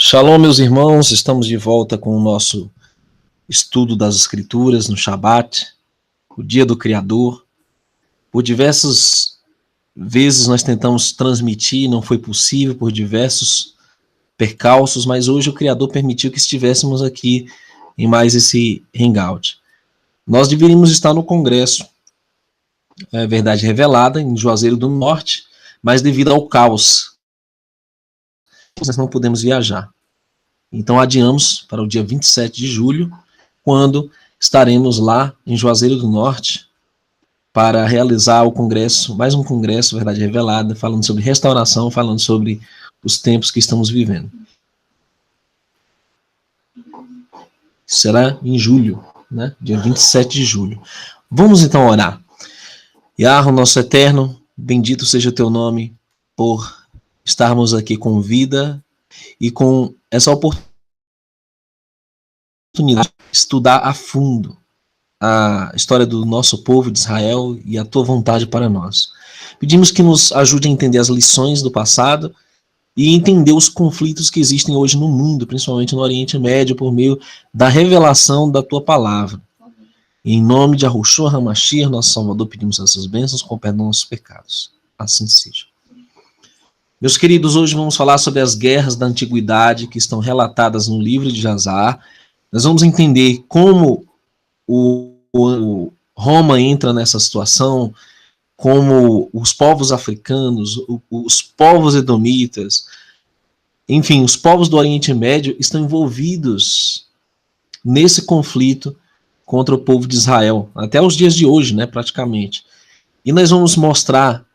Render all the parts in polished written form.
Shalom, meus irmãos, estamos de volta com o nosso estudo das Escrituras no Shabat, o Dia do Criador. Por diversas vezes nós tentamos transmitir, não foi possível por diversos percalços, mas hoje o Criador permitiu que estivéssemos aqui em mais esse hangout. Nós deveríamos estar no Congresso, Verdade Revelada, em Juazeiro do Norte, mas devido ao caos, nós não podemos viajar. Então adiamos para o dia 27 de julho, quando estaremos lá em Juazeiro do Norte para realizar o congresso, mais um congresso Verdade Revelada, falando sobre restauração, falando sobre os tempos que estamos vivendo. Será em julho, né? Dia 27 de julho. Vamos então orar. Yahweh, nosso eterno, bendito seja o teu nome por estarmos aqui com vida e com essa oportunidade de estudar a fundo a história do nosso povo de Israel e a tua vontade para nós. Pedimos que nos ajude a entender as lições do passado e entender os conflitos que existem hoje no mundo, principalmente no Oriente Médio, por meio da revelação da tua palavra. Em nome de Yahushua HaMashiach, nosso Salvador, pedimos essas bênçãos com perdão dos nossos pecados. Assim seja. Meus queridos, hoje vamos falar sobre as guerras da antiguidade que estão relatadas no livro de Jazar. Nós vamos entender como o Roma entra nessa situação, como os povos africanos, os povos edomitas, enfim, os povos do Oriente Médio estão envolvidos nesse conflito contra o povo de Israel, até os dias de hoje, né, praticamente. E nós vamos mostrar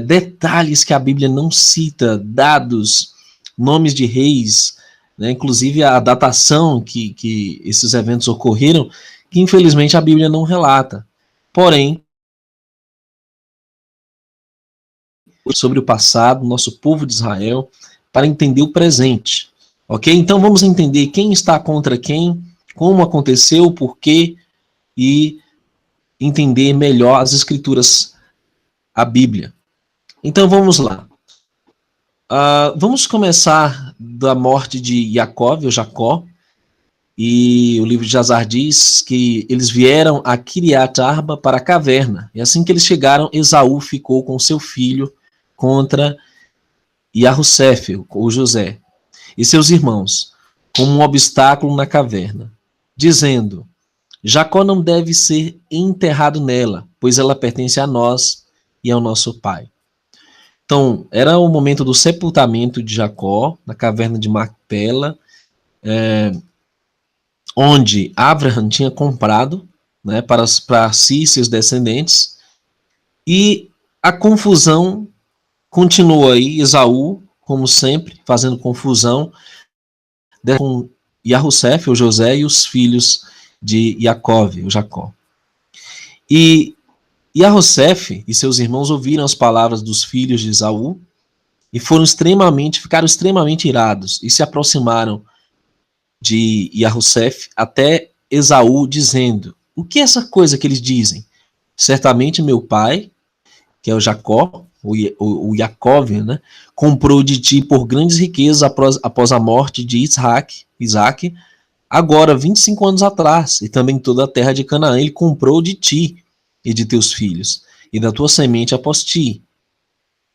detalhes que a Bíblia não cita, dados, nomes de reis, né, inclusive a datação que esses eventos ocorreram, que infelizmente a Bíblia não relata. Porém, sobre o passado, nosso povo de Israel, para entender o presente. Ok? Então vamos entender quem está contra quem, como aconteceu, por quê, e entender melhor as Escrituras, a Bíblia. Então vamos lá. Vamos começar da morte de Jacó, e o livro de Jazar diz que eles vieram a Kiriat Arba para a caverna, e assim que eles chegaram, Esaú ficou com seu filho contra Yahussef, ou José, e seus irmãos, como um obstáculo na caverna, dizendo: Jacó não deve ser enterrado nela, pois ela pertence a nós e ao nosso pai. Então, era o momento do sepultamento de Jacó, na caverna de Macpela, onde Abraham tinha comprado, né, para si e seus descendentes, e a confusão continua aí, Esaú, como sempre, fazendo confusão com Yahussef, o José, e os filhos de Jacó. E Yahussef e seus irmãos ouviram as palavras dos filhos de Esaú e ficaram extremamente irados e se aproximaram de Yahussef até Esaú, dizendo: o que é essa coisa que eles dizem? Certamente meu pai, que é o Jacó, o Jacó, né, comprou de ti por grandes riquezas após a morte de Isaac, agora 25 anos atrás, e também toda a terra de Canaã ele comprou de ti e de teus filhos, e da tua semente após ti.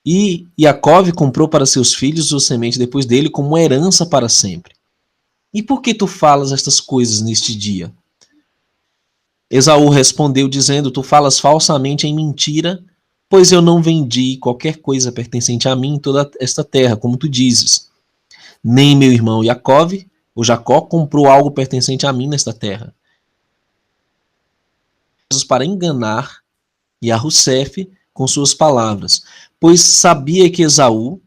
E Jacó comprou para seus filhos sua semente depois dele como herança para sempre. E por que tu falas estas coisas neste dia? Esaú respondeu dizendo: tu falas falsamente em mentira, pois eu não vendi qualquer coisa pertencente a mim em toda esta terra, como tu dizes. Nem meu irmão Jacó comprou algo pertencente a mim nesta terra. Para enganar Yahussef com suas palavras, pois sabia Esaú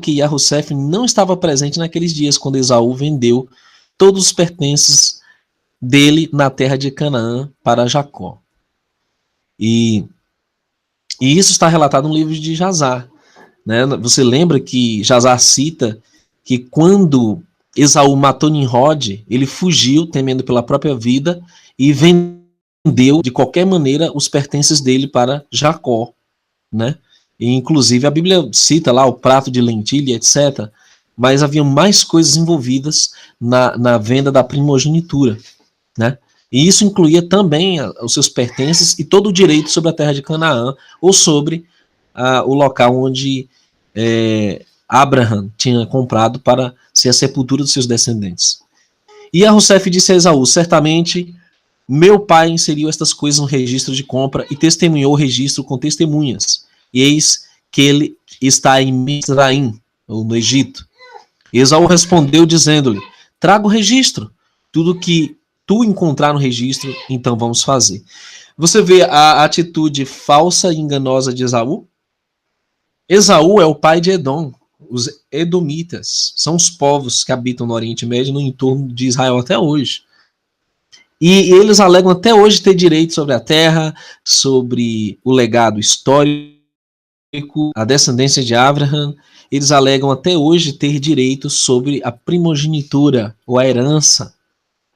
que Yahussef não estava presente naqueles dias, quando Esaú vendeu todos os pertences dele na terra de Canaã para Jacó. E isso está relatado no livro de Jazar, né? Você lembra que Jazar cita que quando Esaú matou Nimrod, ele fugiu, temendo pela própria vida, e vendeu de qualquer maneira os pertences dele para Jacó, né? E, inclusive, a Bíblia cita lá o prato de lentilha, etc. mas havia mais coisas envolvidas na venda da primogenitura, né? E isso incluía também os seus pertences e todo o direito sobre a terra de Canaã, ou sobre o local onde Abraham tinha comprado para ser a sepultura dos seus descendentes. E Arrocef disse a Esaú: certamente meu pai inseriu estas coisas no registro de compra e testemunhou o registro com testemunhas. E eis que ele está em Mizraim, ou no Egito. E Esaú respondeu dizendo-lhe: traga o registro. Tudo que tu encontrar no registro, então vamos fazer. Você vê a atitude falsa e enganosa de Esaú? Esaú é o pai de Edom. Os edomitas são os povos que habitam no Oriente Médio, no entorno de Israel até hoje. E eles alegam até hoje ter direito sobre a terra, sobre o legado histórico, a descendência de Abraham. Eles alegam até hoje ter direito sobre a primogenitura, ou a herança,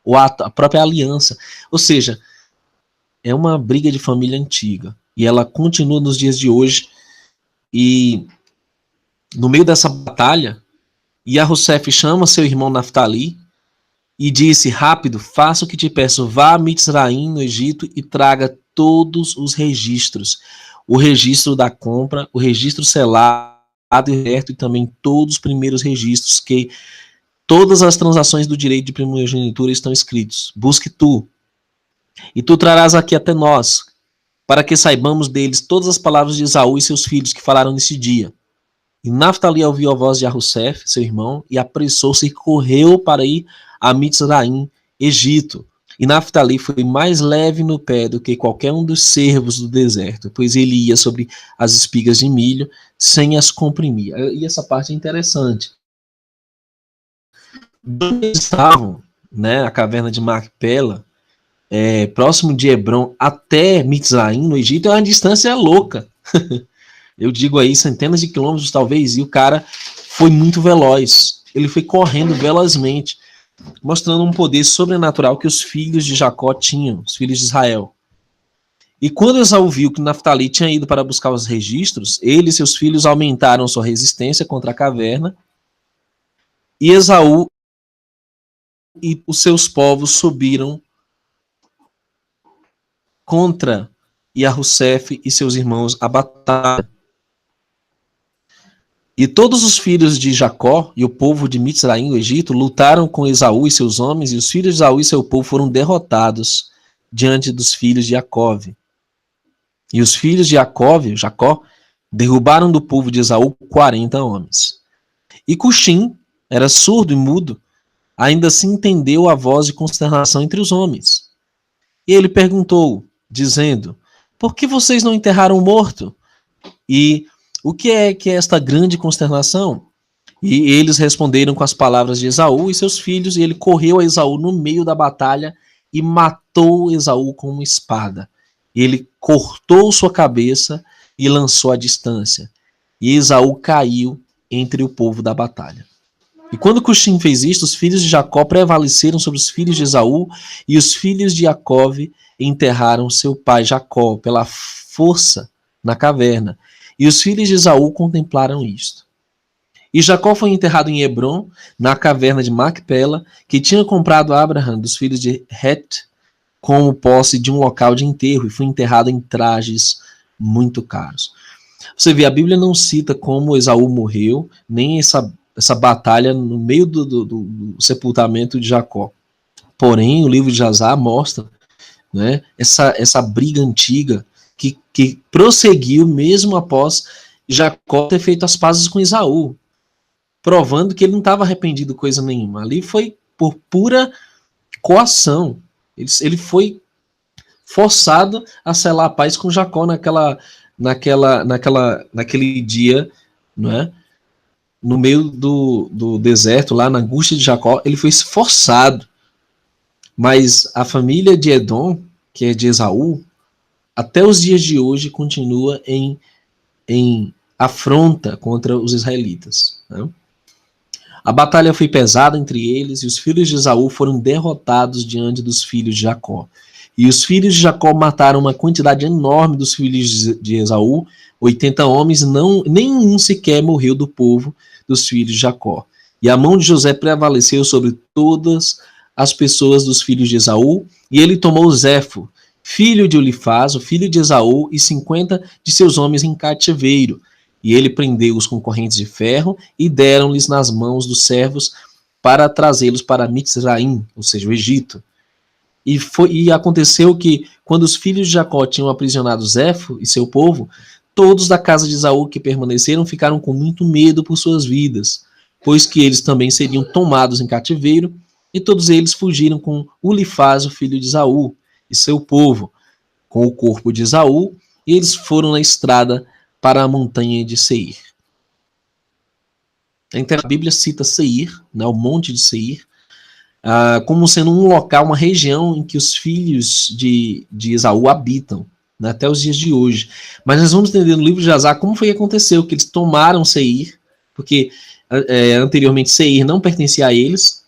ou a própria aliança. Ou seja, é uma briga de família antiga. E ela continua nos dias de hoje. E no meio dessa batalha, Arrocef chama seu irmão Naftali e disse: rápido, faça o que te peço, vá a Mitzraim, no Egito, e traga todos os registros. O registro da compra, o registro selado e também todos os primeiros registros, que todas as transações do direito de primogenitura estão escritos. Busque tu, e tu trarás aqui até nós, para que saibamos deles todas as palavras de Esaú e seus filhos que falaram nesse dia. E Naftali ouviu a voz de Arrocef, seu irmão, e apressou-se e correu para ir a Mitzraim, Egito. E Naftali foi mais leve no pé do que qualquer um dos servos do deserto, pois ele ia sobre as espigas de milho sem as comprimir. E essa parte é interessante. Eles estavam, né, a caverna de Macpela, próximo de Hebron até Mitzraim, no Egito, é uma distância louca. Eu digo aí centenas de quilômetros talvez, e o cara foi muito veloz. Ele foi correndo velozmente, mostrando um poder sobrenatural que os filhos de Jacó tinham, os filhos de Israel. E quando Esaú viu que Naftali tinha ido para buscar os registros, ele e seus filhos aumentaram sua resistência contra a caverna, e Esaú e os seus povos subiram contra Arrocef e seus irmãos a batalha. E todos os filhos de Jacó e o povo de Mitzraim, o Egito, lutaram com Esaú e seus homens, e os filhos de Esaú e seu povo foram derrotados diante dos filhos de Jacó. E os filhos de Jacó, derrubaram do povo de Esaú 40 homens. E Cuxim era surdo e mudo, ainda assim entendeu a voz de consternação entre os homens. E ele perguntou, dizendo: por que vocês não enterraram o morto? E o que é esta grande consternação? E eles responderam com as palavras de Esaú e seus filhos, e ele correu a Esaú no meio da batalha e matou Esaú com uma espada. Ele cortou sua cabeça e lançou à distância. E Esaú caiu entre o povo da batalha. E quando Cuxim fez isto, os filhos de Jacó prevaleceram sobre os filhos de Esaú, e os filhos de Jacó enterraram seu pai Jacó pela força na caverna. E os filhos de Esaú contemplaram isto. E Jacó foi enterrado em Hebron, na caverna de Macpela, que tinha comprado Abraham dos filhos de Het, como posse de um local de enterro, e foi enterrado em trajes muito caros. Você vê, a Bíblia não cita como Esaú morreu, nem essa batalha no meio do sepultamento de Jacó. Porém, o livro de Jazar mostra, né, essa briga antiga que prosseguiu mesmo após Jacó ter feito as pazes com Esaú, provando que ele não estava arrependido de coisa nenhuma. Ali foi por pura coação. Ele foi forçado a selar a paz com Jacó naquele dia, não é? No meio do deserto, lá na angústia de Jacó, ele foi forçado. Mas a família de Edom, que é de Esaú, até os dias de hoje continua em afronta contra os israelitas. Né? A batalha foi pesada entre eles, e os filhos de Esaú foram derrotados diante dos filhos de Jacó. E os filhos de Jacó mataram uma quantidade enorme dos filhos de Esaú, 80 homens, nenhum sequer morreu do povo dos filhos de Jacó. E a mão de José prevaleceu sobre todas as pessoas dos filhos de Esaú, e ele tomou Zefo, filho de Ulifaz, o filho de Esaú, e 50 de seus homens em cativeiro. E ele prendeu-os com correntes de ferro e deram-lhes nas mãos dos servos para trazê-los para Mitzraim, ou seja, o Egito. E aconteceu que, quando os filhos de Jacó tinham aprisionado Zefo e seu povo, todos da casa de Esaú que permaneceram ficaram com muito medo por suas vidas, pois que eles também seriam tomados em cativeiro, e todos eles fugiram com Ulifaz, o filho de Esaú, e seu povo, com o corpo de Esaú, e eles foram na estrada para a montanha de Seir. Então a Bíblia cita Seir, né, o monte de Seir, como sendo um local, uma região em que os filhos de Esaú habitam, né, até os dias de hoje. Mas nós vamos entender no livro de Jazar como foi que aconteceu, que eles tomaram Seir, porque anteriormente Seir não pertencia a eles,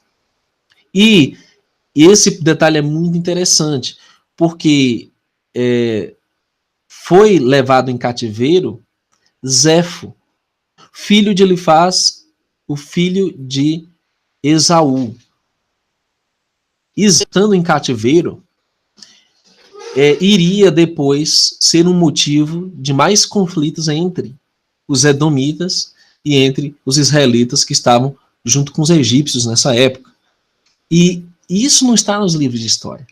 e esse detalhe é muito interessante, porque foi levado em cativeiro Zefo, filho de Elifaz, o filho de Esaú. E estando em cativeiro, iria depois ser um motivo de mais conflitos entre os edomitas e entre os israelitas que estavam junto com os egípcios nessa época. E isso não está nos livros de história.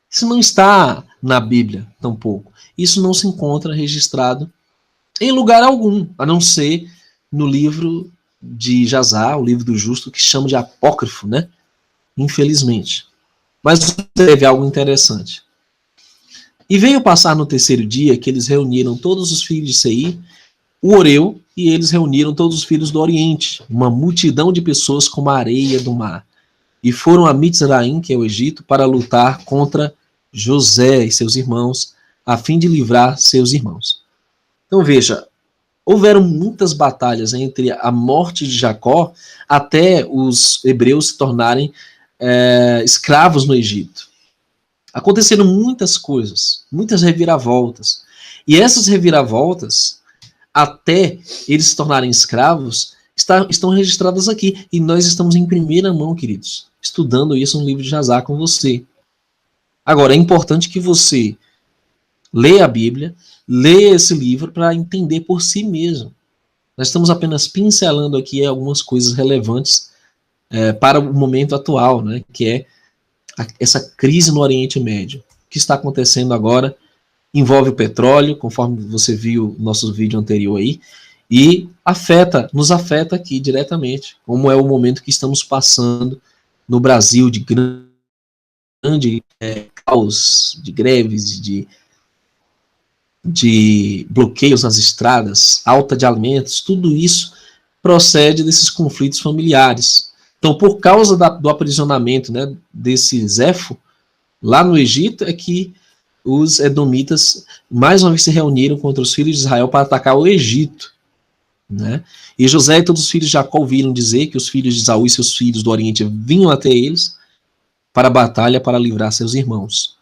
Isso não está na Bíblia, tampouco. Isso não se encontra registrado em lugar algum, a não ser no livro de Jazar, o livro do justo, que chama de apócrifo, né? Infelizmente. Mas teve algo interessante. E veio passar no terceiro dia que eles reuniram todos os filhos de Seir, o Oreu, e eles reuniram todos os filhos do Oriente, uma multidão de pessoas como a areia do mar. E foram a Mitzraim, que é o Egito, para lutar contra José e seus irmãos, a fim de livrar seus irmãos. Então veja, houveram muitas batalhas entre a morte de Jacó até os hebreus se tornarem escravos no Egito. Aconteceram muitas coisas, muitas reviravoltas. E essas reviravoltas, até eles se tornarem escravos, estão registradas aqui. E nós estamos em primeira mão, queridos, estudando isso no livro de Jazar com você. Agora, é importante que você leia a Bíblia, leia esse livro para entender por si mesmo. Nós estamos apenas pincelando aqui algumas coisas relevantes para o momento atual, né, que é essa crise no Oriente Médio. O que está acontecendo agora envolve o petróleo, conforme você viu no nosso vídeo anterior aí, e nos afeta aqui diretamente, como é o momento que estamos passando no Brasil de grande caos, de greves, de bloqueios nas estradas, alta de alimentos, tudo isso procede desses conflitos familiares. Então, por causa do aprisionamento, né, desse Zefo, lá no Egito, é que os edomitas mais uma vez se reuniram contra os filhos de Israel para atacar o Egito. Né? E José e todos os filhos de Jacó ouviram dizer que os filhos de Esaú e seus filhos do Oriente vinham até eles para a batalha para livrar seus irmãos.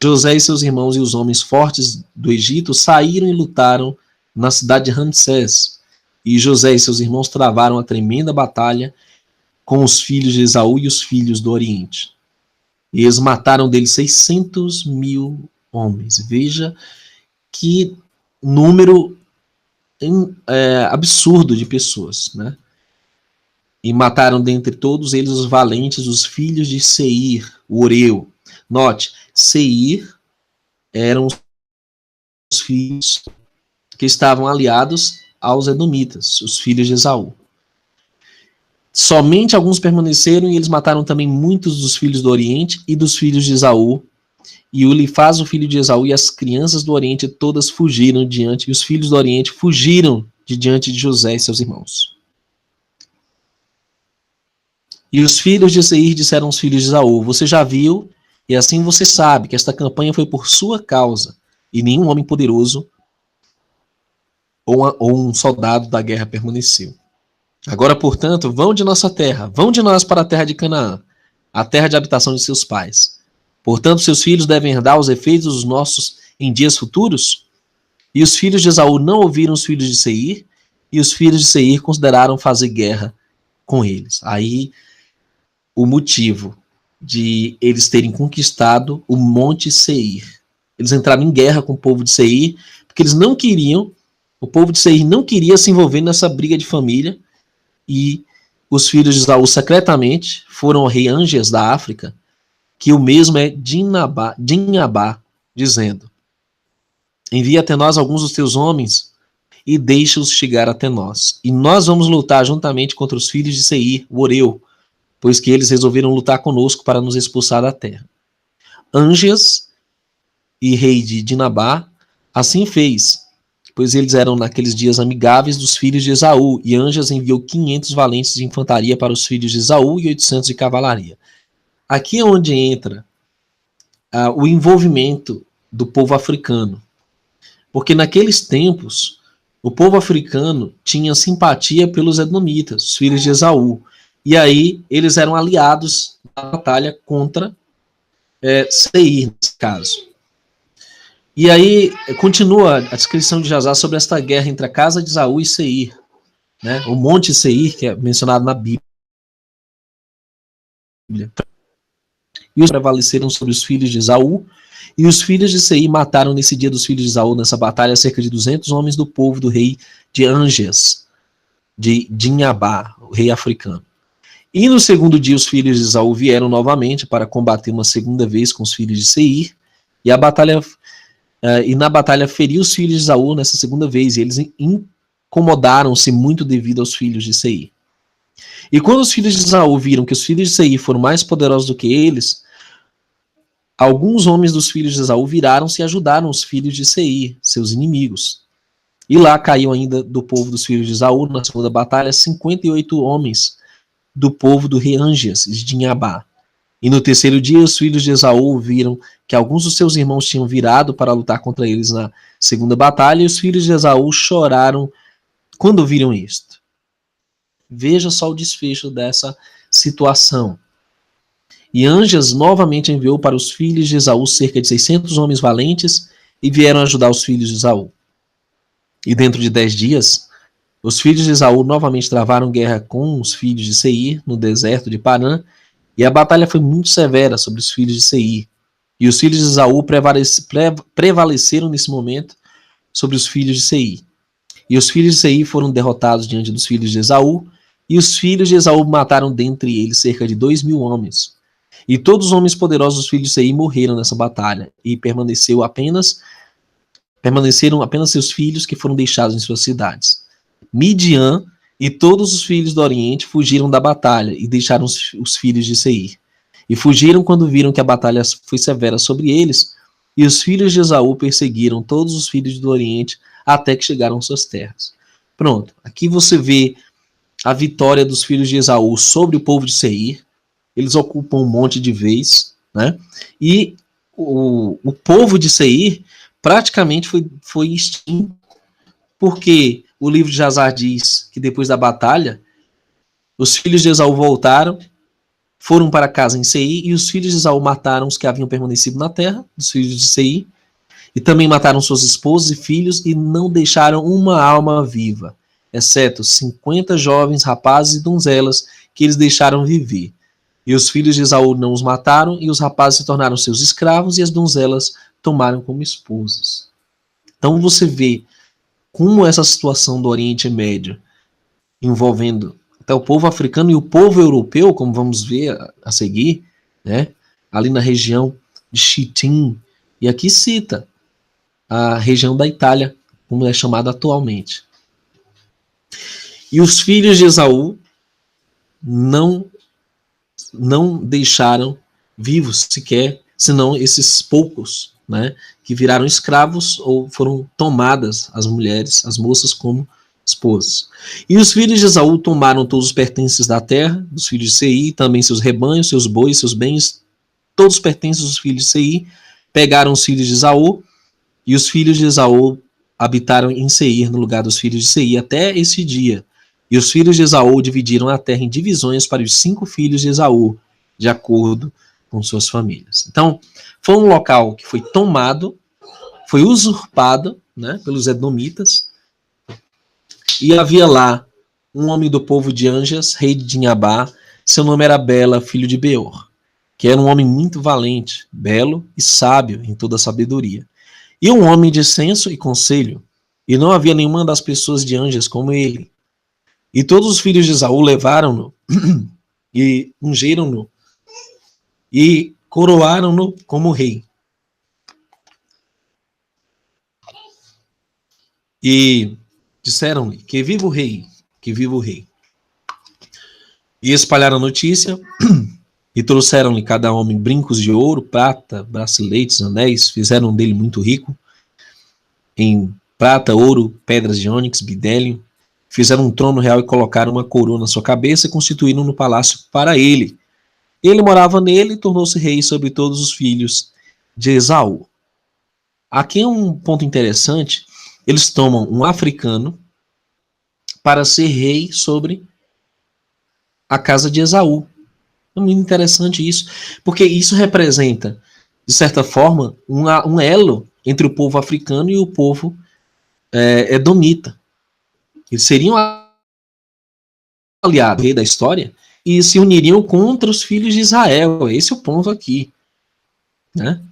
José e seus irmãos e os homens fortes do Egito saíram e lutaram na cidade de Ramsés. E José e seus irmãos travaram a tremenda batalha com os filhos de Esaú e os filhos do Oriente. E eles mataram deles 600.000 homens. Veja que número absurdo de pessoas, né? E mataram dentre todos eles os valentes, os filhos de Seir, o Oreu. Note, Seir eram os filhos que estavam aliados aos edomitas, os filhos de Esaú. Somente alguns permaneceram e eles mataram também muitos dos filhos do Oriente e dos filhos de Esaú. E Ulifaz, o filho de Esaú, e as crianças do Oriente todas fugiram diante, e os filhos do Oriente fugiram de diante de José e seus irmãos. E os filhos de Seir disseram aos filhos de Esaú: você já viu, e assim você sabe, que esta campanha foi por sua causa, e nenhum homem poderoso ou um soldado da guerra permaneceu. Agora, portanto, vão de nossa terra, vão de nós para a terra de Canaã, a terra de habitação de seus pais. Portanto, seus filhos devem herdar os efeitos dos nossos em dias futuros? E os filhos de Esaú não ouviram os filhos de Seir, e os filhos de Seir consideraram fazer guerra com eles. Aí o motivo de eles terem conquistado o Monte Seir. Eles entraram em guerra com o povo de Seir, porque eles não queriam, o povo de Seir não queria se envolver nessa briga de família, e os filhos de Esaú secretamente foram ao rei Ângeas da África, que o mesmo é Dinabá, dizendo: envia até nós alguns dos teus homens e deixa-os chegar até nós. E nós vamos lutar juntamente contra os filhos de Seir, o Oreu, pois que eles resolveram lutar conosco para nos expulsar da terra. Ângeas e rei de Dinabá assim fez, pois eles eram naqueles dias amigáveis dos filhos de Esaú, e Ângeas enviou 500 valentes de infantaria para os filhos de Esaú e 800 de cavalaria. Aqui é onde entra o envolvimento do povo africano, porque naqueles tempos o povo africano tinha simpatia pelos edomitas, os filhos de Esaú, e aí eles eram aliados na batalha contra Seir, nesse caso. E aí continua a descrição de Jazar sobre esta guerra entre a casa de Esaú e Seir, né? O Monte Seir, que é mencionado na Bíblia. E os prevaleceram sobre os filhos de Esaú, e os filhos de Seir mataram nesse dia dos filhos de Esaú, nessa batalha, cerca de 200 homens do povo do rei de Ângeas, de Dinhabá, o rei africano. E no segundo dia os filhos de Esaú vieram novamente para combater uma segunda vez com os filhos de Seir, e na batalha feriu os filhos de Esaú nessa segunda vez, e eles incomodaram-se muito devido aos filhos de Seir. E quando os filhos de Esaú viram que os filhos de Seir foram mais poderosos do que eles, alguns homens dos filhos de Esaú viraram-se e ajudaram os filhos de Seir, seus inimigos. E lá caiu ainda do povo dos filhos de Esaú, na segunda batalha, 58 homens do povo do rei Ângeas, de Dinhabá. E no terceiro dia, os filhos de Esaú viram que alguns dos seus irmãos tinham virado para lutar contra eles na segunda batalha, e os filhos de Esaú choraram quando viram isto. Veja só o desfecho dessa situação. E Ângeas novamente enviou para os filhos de Esaú cerca de 600 homens valentes e vieram ajudar os filhos de Esaú. E dentro de 10 dias, os filhos de Esaú novamente travaram guerra com os filhos de Seir no deserto de Parã, e a batalha foi muito severa sobre os filhos de Seir. E os filhos de Esaú prevaleceram nesse momento sobre os filhos de Seir. E os filhos de Seir foram derrotados diante dos filhos de Esaú, e os filhos de Esaú mataram dentre eles cerca de 2.000 homens. E todos os homens poderosos dos filhos de Seir morreram nessa batalha, e permaneceram apenas seus filhos que foram deixados em suas cidades. Midian e todos os filhos do Oriente fugiram da batalha e deixaram os filhos de Seir. E fugiram quando viram que a batalha foi severa sobre eles, e os filhos de Esaú perseguiram todos os filhos do Oriente até que chegaram às suas terras. Pronto, aqui você vê a vitória dos filhos de Esaú sobre o povo de Seir. Eles ocupam um monte de vez, né? E o povo de Seir praticamente foi extinto, porque o livro de Jazar diz que depois da batalha, os filhos de Esaú voltaram, foram para casa em Seir, e os filhos de Esaú mataram os que haviam permanecido na terra, os filhos de Seir, e também mataram suas esposas e filhos, e não deixaram uma alma viva, exceto 50 jovens, rapazes e donzelas, que eles deixaram viver. E os filhos de Esaú não os mataram, e os rapazes se tornaram seus escravos, e as donzelas tomaram como esposas. Então você vê como essa situação do Oriente Médio, envolvendo até o povo africano e o povo europeu, como vamos ver a seguir, né, ali na região de Chitim, e aqui cita a região da Itália, como é chamada atualmente. E os filhos de Esaú não deixaram vivos sequer, senão esses poucos, né, que viraram escravos ou foram tomadas as mulheres, as moças, como esposas. E os filhos de Esaú tomaram todos os pertences da terra, dos filhos de Seir, também seus rebanhos, seus bois, seus bens, todos os pertences dos filhos de Seir, pegaram os filhos de Esaú, e os filhos de Esaú habitaram em Seir, no lugar dos filhos de Seir, até esse dia. E os filhos de Esaú dividiram a terra em divisões para os 5 filhos de Esaú, de acordo com suas famílias. Então, foi um local que foi tomado, foi usurpado, né, pelos edomitas, e havia lá um homem do povo de Anjas, rei de Dinhabá. Seu nome era Bela, filho de Beor, que era um homem muito valente, belo e sábio em toda a sabedoria. E um homem de senso e conselho. E não havia nenhuma das pessoas de Anjas como ele. E todos os filhos de Esaú levaram-no e ungiram-no e coroaram-no como rei. E disseram-lhe: que viva o rei, que viva o rei. E espalharam a notícia e trouxeram-lhe cada homem brincos de ouro, prata, braceletes, anéis, fizeram dele muito rico em prata, ouro, pedras de ônix, bidélio. Fizeram um trono real e colocaram uma coroa na sua cabeça e constituíram no palácio para ele. Ele morava nele e tornou-se rei sobre todos os filhos de Esaú. Aqui é um ponto interessante. Eles tomam um africano para ser rei sobre a casa de Esaú. É muito interessante isso, porque isso representa, de certa forma, um elo entre o povo africano e o povo edomita. Eles seriam aliados da história e se uniriam contra os filhos de Israel. Esse é o ponto aqui, né?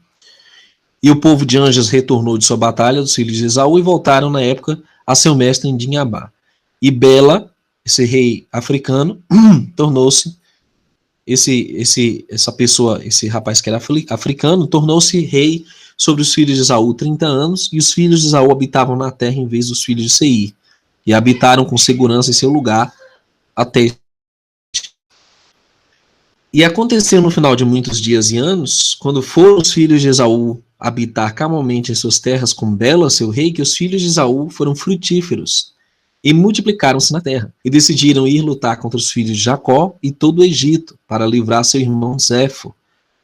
E o povo de Anjas retornou de sua batalha dos filhos de Esaú e voltaram na época a seu mestre em Dinhabá. E Bela, esse rei africano, tornou-se esse rapaz que era africano, tornou-se rei sobre os filhos de Esaú 30 anos, e os filhos de Esaú habitavam na terra em vez dos filhos de Seir, e habitaram com segurança em seu lugar até. E aconteceu no final de muitos dias e anos, quando foram os filhos de Esaú habitar calmamente em suas terras com Bela, seu rei, que os filhos de Esaú foram frutíferos e multiplicaram-se na terra, e decidiram ir lutar contra os filhos de Jacó e todo o Egito, para livrar seu irmão Zefo,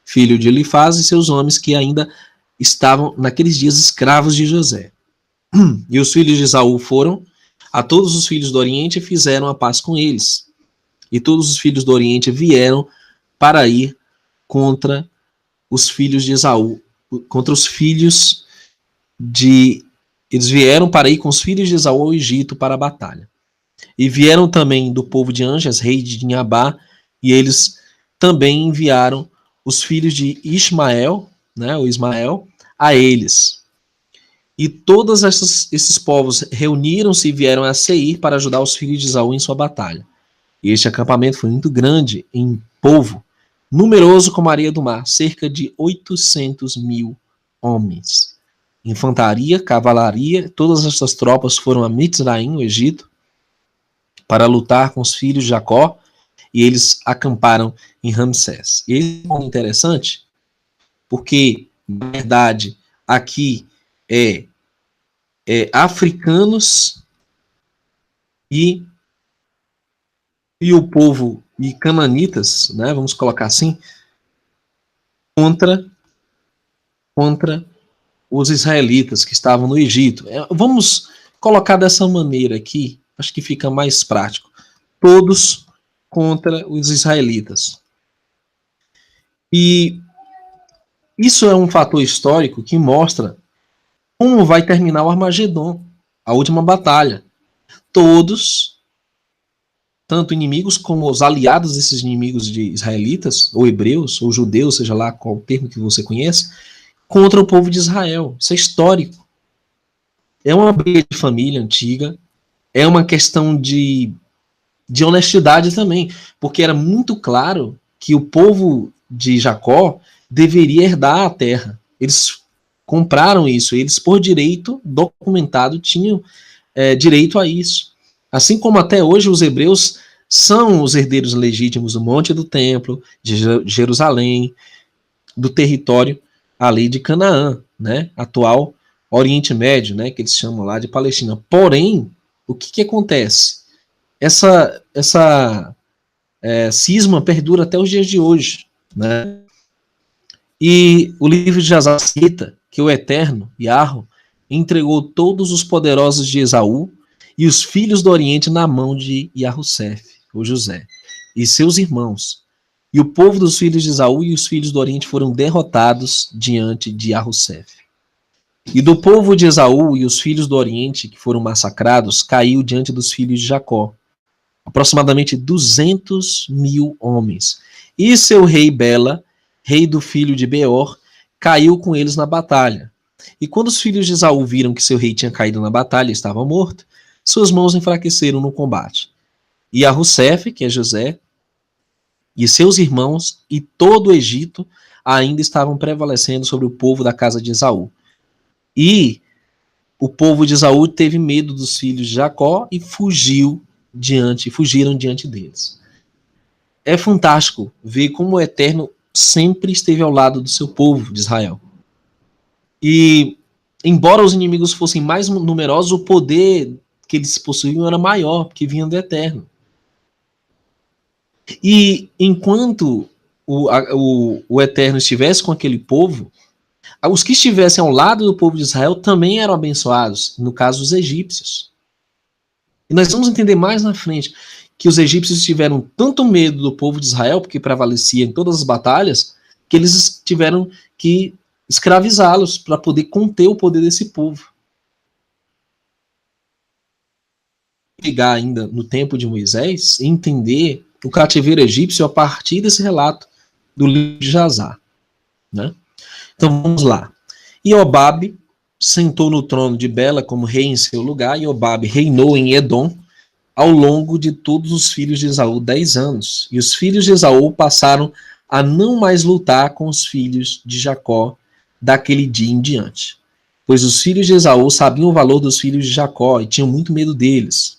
filho de Elifaz, e seus homens que ainda estavam naqueles dias escravos de José. E os filhos de Esaú foram a todos os filhos do Oriente e fizeram a paz com eles. E todos os filhos do Oriente vieram para ir contra os filhos de Esaú, contra os filhos de... Eles vieram para ir com os filhos de Esaú ao Egito para a batalha. E vieram também do povo de Anjas, rei de Dinhabá, e eles também enviaram os filhos de Ismael, né, o Ismael, a eles. E todos esses povos reuniram-se e vieram a Seir para ajudar os filhos de Esaú em sua batalha. E este acampamento foi muito grande em povo, numeroso como a areia do mar, cerca de 800.000 homens. Infantaria, cavalaria, todas essas tropas foram a Mitzraim, o Egito, para lutar com os filhos de Jacó, e eles acamparam em Ramsés. E isso é muito interessante, porque, na verdade, aqui é africanos e o povo e cananitas, né, vamos colocar assim, contra os israelitas que estavam no Egito. Vamos colocar dessa maneira aqui, acho que fica mais prático. Todos contra os israelitas. E isso é um fator histórico que mostra como vai terminar o Armagedon, a última batalha. Todos, tanto inimigos como os aliados desses inimigos de israelitas, ou hebreus, ou judeus, seja lá qual o termo que você conhece, contra o povo de Israel. Isso é histórico. É uma briga de família antiga, é uma questão de honestidade também, porque era muito claro que o povo de Jacó deveria herdar a terra. Eles compraram isso, eles por direito documentado tinham direito a isso. Assim como até hoje os hebreus são os herdeiros legítimos do Monte do Templo, de Jerusalém, do território ali de Canaã, né, atual Oriente Médio, né, que eles chamam lá de Palestina. Porém, o que acontece? Essa cisma perdura até os dias de hoje, né? E o livro de Jasar cita que o Eterno, Yahweh, entregou todos os poderosos de Esaú e os filhos do Oriente na mão de Yahussef, ou José, e seus irmãos. E o povo dos filhos de Esaú e os filhos do Oriente foram derrotados diante de Yahussef. E do povo de Esaú e os filhos do Oriente, que foram massacrados, caiu diante dos filhos de Jacó. aproximadamente 200.000 homens. E seu rei Bela, rei do filho de Beor, caiu com eles na batalha. E quando os filhos de Esaú viram que seu rei tinha caído na batalha e estava morto, suas mãos enfraqueceram no combate. E Arrussef, que é José, e seus irmãos e todo o Egito ainda estavam prevalecendo sobre o povo da casa de Esaú. E o povo de Esaú teve medo dos filhos de Jacó e fugiram diante deles. É fantástico ver como o Eterno sempre esteve ao lado do seu povo de Israel. E, embora os inimigos fossem mais numerosos, o poder que eles possuíam era maior, porque vinha do Eterno. E enquanto o Eterno estivesse com aquele povo, os que estivessem ao lado do povo de Israel também eram abençoados, no caso os egípcios. E nós vamos entender mais na frente que os egípcios tiveram tanto medo do povo de Israel, porque prevalecia em todas as batalhas, que eles tiveram que escravizá-los para poder conter o poder desse povo. Chegar ainda no tempo de Moisés e entender o cativeiro egípcio a partir desse relato do livro de Jazar, né? Então vamos lá. Iobabe sentou no trono de Bela como rei em seu lugar. Iobabe reinou em Edom ao longo de todos os filhos de Esaú 10 anos. E os filhos de Esaú passaram a não mais lutar com os filhos de Jacó daquele dia em diante. Pois os filhos de Esaú sabiam o valor dos filhos de Jacó e tinham muito medo deles.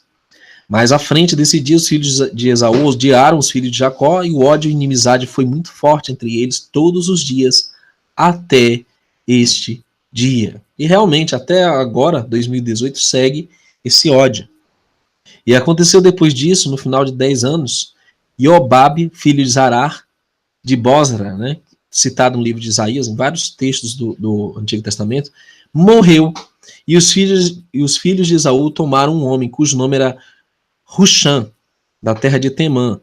Mas à frente desse dia, os filhos de Esaú odiaram os filhos de Jacó e o ódio e inimizade foi muito forte entre eles todos os dias até este dia. E realmente, até agora, 2018, segue esse ódio. E aconteceu depois disso, no final de 10 anos, Iobabe, filho de Zarar, de Bozra, né, citado no livro de Isaías, em vários textos do Antigo Testamento, morreu. E os filhos de Esaú tomaram um homem cujo nome era Husham, da terra de Temã,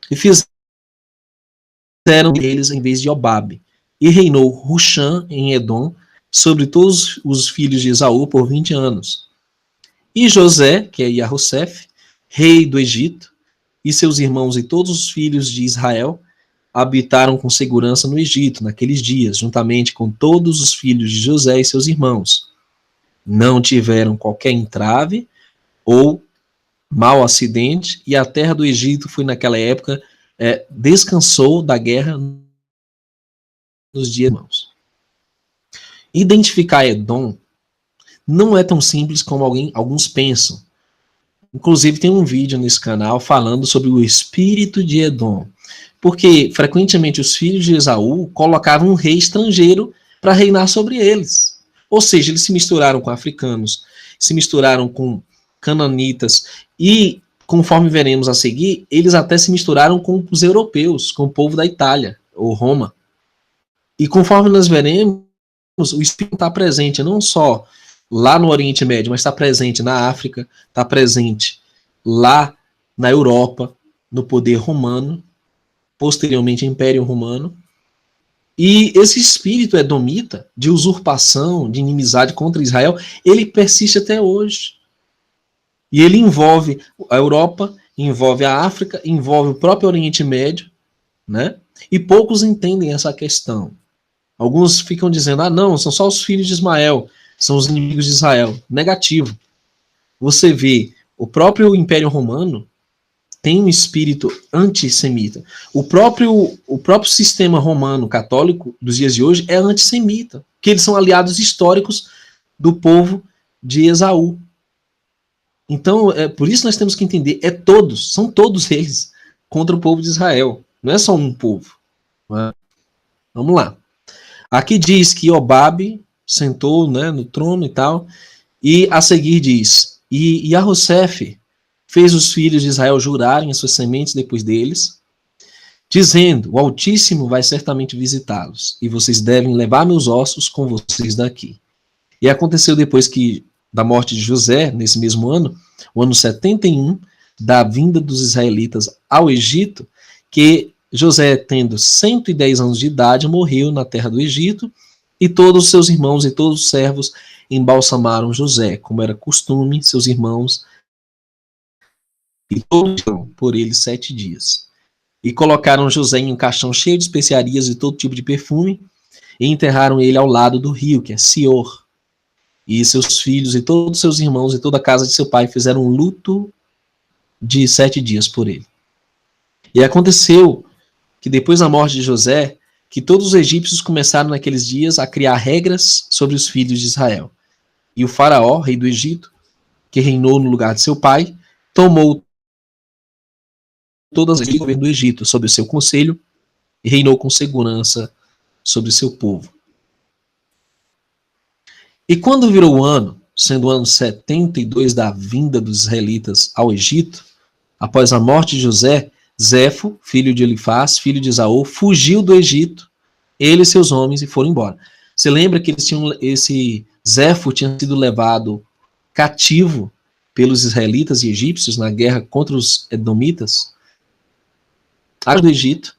e fizeram eles em vez de Iobabe. E reinou Husham em Edom sobre todos os filhos de Esaú por 20 anos. E José, que é Yahussef, rei do Egito, e seus irmãos e todos os filhos de Israel habitaram com segurança no Egito naqueles dias, juntamente com todos os filhos de José e seus irmãos. Não tiveram qualquer entrave ou mau acidente, e a terra do Egito foi naquela época, descansou da guerra nos dias irmãos. Identificar Edom não é tão simples como alguns pensam. Inclusive tem um vídeo nesse canal falando sobre o espírito de Edom, porque frequentemente os filhos de Esaú colocavam um rei estrangeiro para reinar sobre eles. Ou seja, eles se misturaram com africanos, se misturaram com cananitas e, conforme veremos a seguir, eles até se misturaram com os europeus, com o povo da Itália, ou Roma. E conforme nós veremos, o espírito está presente não só lá no Oriente Médio, mas está presente na África, está presente lá na Europa, no poder romano, posteriormente Império Romano. E esse espírito edomita, de usurpação, de inimizade contra Israel, ele persiste até hoje. E ele envolve a Europa, envolve a África, envolve o próprio Oriente Médio, né? E poucos entendem essa questão. Alguns ficam dizendo, não, são só os filhos de Ismael, são os inimigos de Israel. Negativo. Você vê, o próprio Império Romano tem um espírito antissemita. O próprio sistema romano católico dos dias de hoje é antissemita, porque eles são aliados históricos do povo de Esaú. Então, por isso nós temos que entender, são todos eles contra o povo de Israel. Não é só um povo. Né? Vamos lá. Aqui diz que Iobabe sentou, né, no trono e tal, e a seguir diz, e Yahussef fez os filhos de Israel jurarem as suas sementes depois deles, dizendo, o Altíssimo vai certamente visitá-los, e vocês devem levar meus ossos com vocês daqui. E aconteceu depois da morte de José, nesse mesmo ano, o ano 71, da vinda dos israelitas ao Egito, que José, tendo 110 anos de idade, morreu na terra do Egito, e todos os seus irmãos e todos os servos embalsamaram José, como era costume, seus irmãos E todos por ele 7 dias. E colocaram José em um caixão cheio de especiarias e todo tipo de perfume, e enterraram ele ao lado do rio, que é Sior. E seus filhos e todos seus irmãos e toda a casa de seu pai fizeram um luto de 7 dias por ele. E aconteceu que depois da morte de José, que todos os egípcios começaram naqueles dias a criar regras sobre os filhos de Israel. E o faraó, rei do Egito, que reinou no lugar de seu pai, tomou todas as governo do Egito sob o seu conselho e reinou com segurança sobre o seu povo. E quando virou o ano, sendo o ano 72 da vinda dos israelitas ao Egito, após a morte de José, Zefo, filho de Elifaz, filho de Esaú, fugiu do Egito, ele e seus homens, e foram embora. Você lembra que esse Zefo tinha sido levado cativo pelos israelitas e egípcios na guerra contra os edomitas? Do Egito.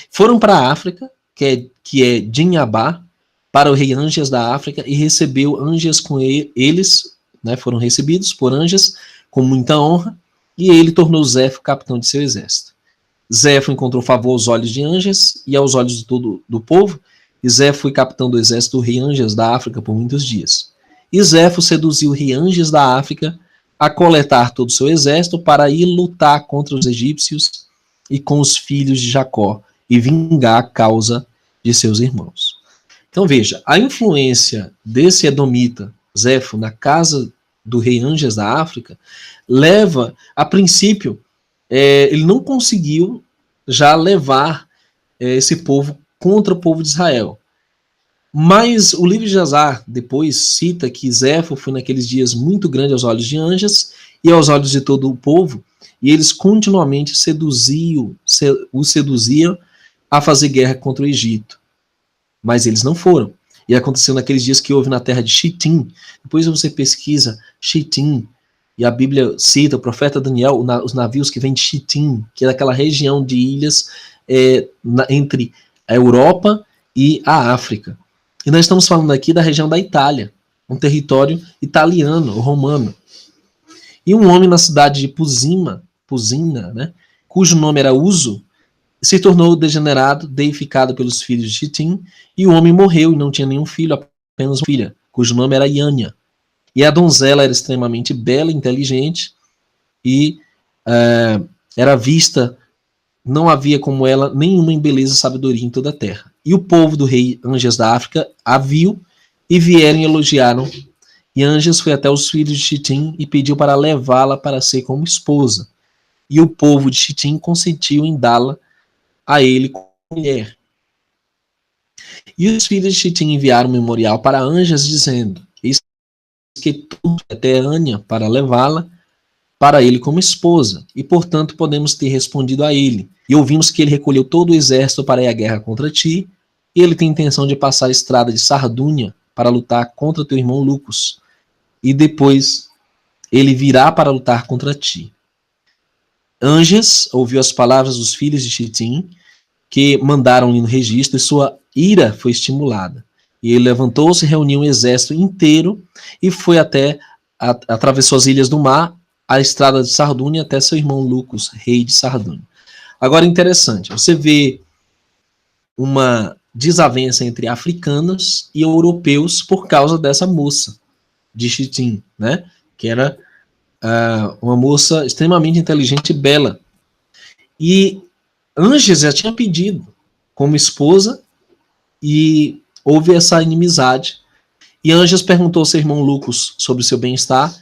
Foram para a África, que é Dinhabá, para o rei Anjas da África, e recebeu Anjas com eles, né, foram recebidos por Anjas com muita honra, e ele tornou Zefo capitão de seu exército. Zefo encontrou favor aos olhos de Anjas e aos olhos de todo do povo, e Zefo foi capitão do exército do rei Anjas da África por muitos dias. E Zefo seduziu o rei Anjas da África a coletar todo o seu exército para ir lutar contra os egípcios e com os filhos de Jacó, e vingar a causa de seus irmãos. Então veja, a influência desse edomita, Zefo, na casa do rei Anjas da África, leva, a princípio, ele não conseguiu já levar esse povo contra o povo de Israel. Mas o livro de Jasar depois cita que Zefo foi naqueles dias muito grande aos olhos de Anjas e aos olhos de todo o povo, e eles continuamente o seduziam a fazer guerra contra o Egito. Mas eles não foram. E aconteceu naqueles dias que houve na terra de Chitim. Depois você pesquisa Chitim, e a Bíblia cita o profeta Daniel, os navios que vêm de Chitim, que é daquela região de ilhas entre a Europa e a África. E nós estamos falando aqui da região da Itália, um território italiano, romano. E um homem na cidade de Pusina, né, cujo nome era Uso, se tornou degenerado, deificado pelos filhos de Chitim, e o homem morreu e não tinha nenhum filho, apenas uma filha, cujo nome era Iânia. E a donzela era extremamente bela, inteligente, e era vista, não havia como ela nenhuma em beleza e sabedoria em toda a terra. E o povo do rei Anjas da África a viu, e vieram e elogiaram. E Anjas foi até os filhos de Chitim e pediu para levá-la para ser como esposa. E o povo de Chitim consentiu em dá-la a ele como mulher. E os filhos de Chitim enviaram um memorial para Anjas, dizendo: eis que tu até Ânia para levá-la para ele como esposa, e portanto podemos ter respondido a ele. E ouvimos que ele recolheu todo o exército para ir à guerra contra ti, e ele tem intenção de passar a estrada de Sardúnia para lutar contra teu irmão Lucus, e depois ele virá para lutar contra ti. Anjas ouviu as palavras dos filhos de Chitim, que mandaram-lhe no registro, e sua ira foi estimulada. E ele levantou-se, reuniu um exército inteiro e foi atravessou as ilhas do mar, a estrada de Sardúnia, até seu irmão Lucus, rei de Sardúnia. Agora, interessante, você vê uma desavença entre africanos e europeus por causa dessa moça de Chitim, né? Que era uma moça extremamente inteligente e bela. E Anjas já tinha pedido como esposa, e houve essa inimizade. E Anjas perguntou ao seu irmão Lucus sobre o seu bem-estar,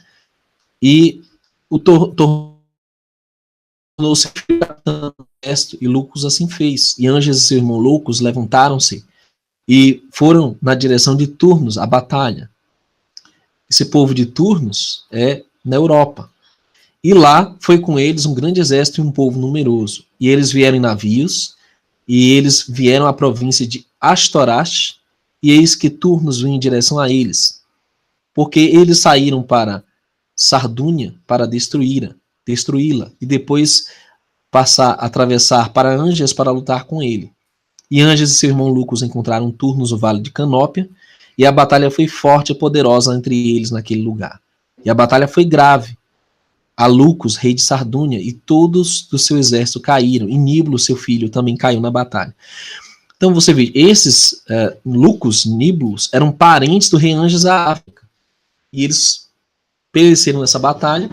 e o tornou-se capitão do exército, e Lucus assim fez. E Anjas e seu irmão Lucus levantaram-se e foram na direção de Turnos, a batalha. Esse povo de Turnos é na Europa. E lá foi com eles um grande exército e um povo numeroso. E eles vieram em navios, e eles vieram à província de Astorash, e eis que Turnos vinha em direção a eles, porque eles saíram para Sardúnia para destruí-la, e depois atravessar para Anjas para lutar com ele. E Anjas e seu irmão Lucus encontraram Turnos no vale de Canópia, e a batalha foi forte e poderosa entre eles naquele lugar. E a batalha foi grave, a Lucus, rei de Sardúnia, e todos do seu exército caíram, e Niblo, seu filho, também caiu na batalha. Então você vê, esses Lucus, Niblos, eram parentes do rei Anjas da África, e eles pereceram nessa batalha.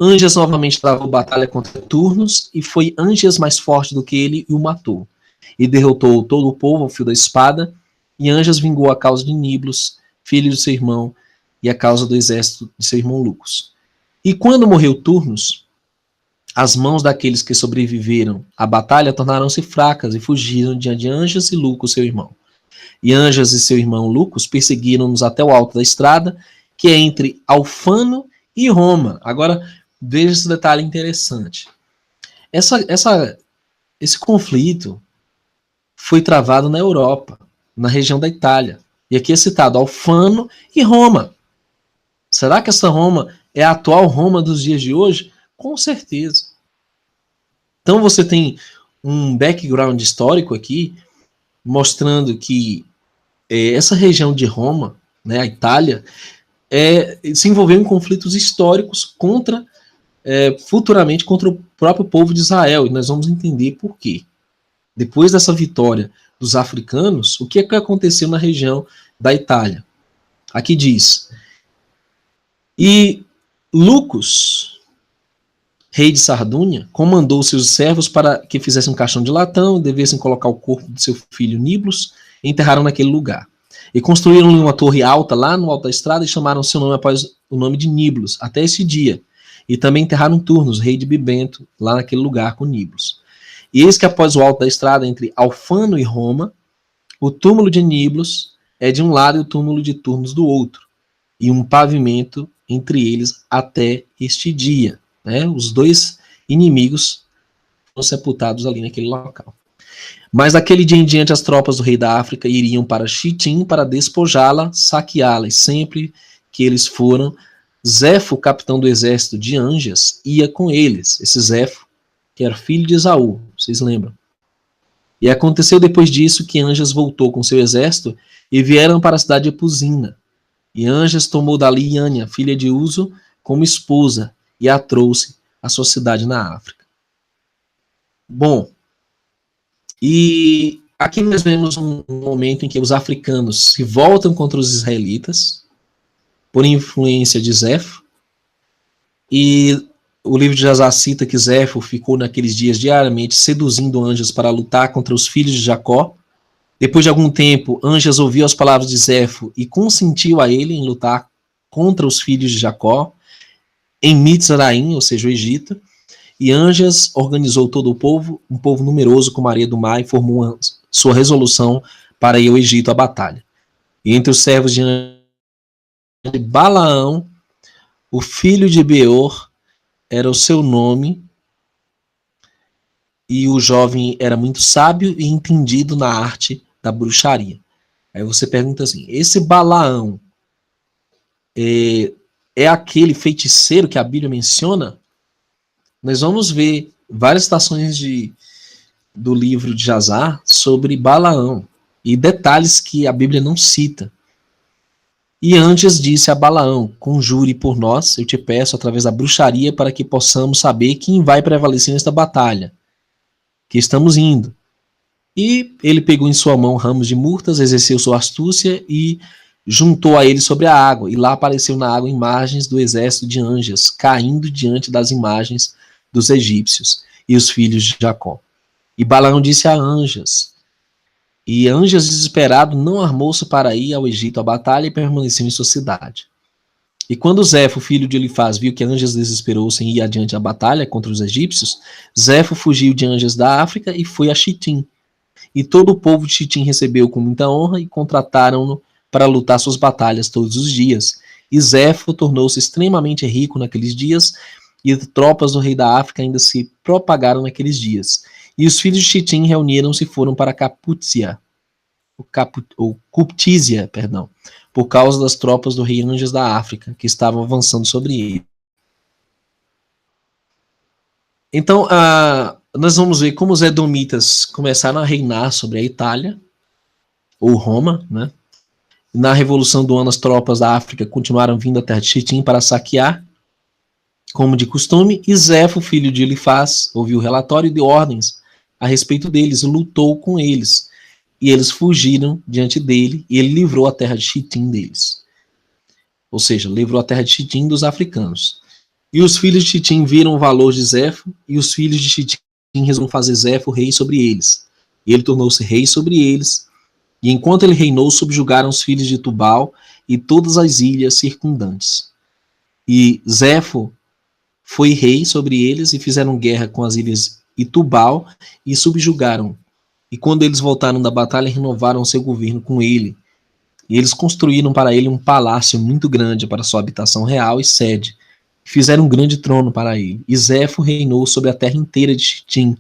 Anjas novamente travou batalha contra Turnos, e foi Anjas mais forte do que ele e o matou. E derrotou todo o povo ao fio da espada, e Anjas vingou a causa de Niblos, filho de seu irmão, e a causa do exército de seu irmão Lucus. E quando morreu Turnos, as mãos daqueles que sobreviveram à batalha tornaram-se fracas e fugiram diante de Anjas e Lucus, seu irmão. E Anjas e seu irmão Lucus perseguiram-nos até o alto da estrada, que é entre Alfano e Roma. Agora, veja esse detalhe interessante. Esse conflito foi travado na Europa, na região da Itália. E aqui é citado Alfano e Roma. Será que essa Roma é a atual Roma dos dias de hoje? Com certeza. Então você tem um background histórico aqui, mostrando que essa região de Roma, né, a Itália, se envolveu em conflitos históricos futuramente contra o próprio povo de Israel, e nós vamos entender por quê. Depois dessa vitória dos africanos, o que é que aconteceu na região da Itália? Aqui diz: e Lucus, rei de Sardúnia, comandou seus servos para que fizessem um caixão de latão e devessem colocar o corpo de seu filho Niblos e enterraram naquele lugar. E construíram uma torre alta lá no alto da estrada e chamaram seu nome após o nome de Niblos, até esse dia. E também enterraram Turnos, rei de Bibento, lá naquele lugar com Niblos. E eis que após o alto da estrada, entre Alfano e Roma, o túmulo de Niblos é de um lado e o túmulo de Turnos do outro, e um pavimento entre eles até este dia. Né? Os dois inimigos foram sepultados ali naquele local. Mas daquele dia em diante as tropas do rei da África iriam para Chitim para despojá-la, saqueá-la, e sempre que eles foram, Zefo, capitão do exército de Anjas, ia com eles. Esse Zefo, que era filho de Esaú, vocês lembram? E aconteceu depois disso que Anjas voltou com seu exército e vieram para a cidade de Epusina. E Anjas tomou dali Iânia, filha de Uzo, como esposa, e a trouxe à sua cidade na África. Bom, e aqui nós vemos um momento em que os africanos se voltam contra os israelitas, por influência de Zefo, e o livro de Jazar cita que Zefo ficou naqueles dias diariamente seduzindo Anjas para lutar contra os filhos de Jacó. Depois de algum tempo, Anjas ouviu as palavras de Zefo e consentiu a ele em lutar contra os filhos de Jacó, em Mitzraim, ou seja, o Egito, e Anjas organizou todo o povo, um povo numeroso como a areia do mar, e formou sua resolução para ir ao Egito à batalha. E entre os servos de Balaão, o filho de Beor, era o seu nome, e o jovem era muito sábio e entendido na arte da bruxaria. Aí você pergunta assim, esse Balaão é aquele feiticeiro que a Bíblia menciona? Nós vamos ver várias citações do livro de Jazar sobre Balaão, e detalhes que a Bíblia não cita. E Anjas disse a Balaão, conjure por nós, eu te peço, através da bruxaria, para que possamos saber quem vai prevalecer nesta batalha, que estamos indo. E ele pegou em sua mão ramos de murtas, exerceu sua astúcia e juntou a ele sobre a água, e lá apareceu na água imagens do exército de Anjas, caindo diante das imagens dos egípcios e os filhos de Jacó. E Balaão disse a Anjas, e Anjas, desesperado, não armou-se para ir ao Egito à batalha e permaneceu em sua cidade. E quando Zefo, filho de Elifaz, viu que Anjas desesperou-se em ir adiante à batalha contra os egípcios, Zefo fugiu de Anjas da África e foi a Chitim. E todo o povo de Chitim recebeu com muita honra e contrataram-no para lutar suas batalhas todos os dias. E Zefo tornou-se extremamente rico naqueles dias, e tropas do rei da África ainda se propagaram naqueles dias. E os filhos de Chitim reuniram-se e foram para Cuptísia, por causa das tropas do rei Anjas da África, que estavam avançando sobre ele. Então, nós vamos ver como os edomitas começaram a reinar sobre a Itália, ou Roma, né? Na Revolução do Ano, as tropas da África continuaram vindo à terra de Chitim para saquear, Como de costume, e Zefo, filho de Elifaz, ouviu o relatório e deu ordens a respeito deles, e lutou com eles. E eles fugiram diante dele, e ele livrou a terra de Chitim deles. Ou seja, livrou a terra de Chitim dos africanos. E os filhos de Chitim viram o valor de Zefo, e os filhos de Chitim resolveram fazer Zefo rei sobre eles. E ele tornou-se rei sobre eles, e enquanto ele reinou, subjugaram os filhos de Tubal e todas as ilhas circundantes. E Zefo foi rei sobre eles, e fizeram guerra com as ilhas e Tubal, e subjugaram. E quando eles voltaram da batalha, renovaram seu governo com ele. E eles construíram para ele um palácio muito grande para sua habitação real e sede. Fizeram um grande trono para ele. E Zefo reinou sobre a terra inteira de Chitim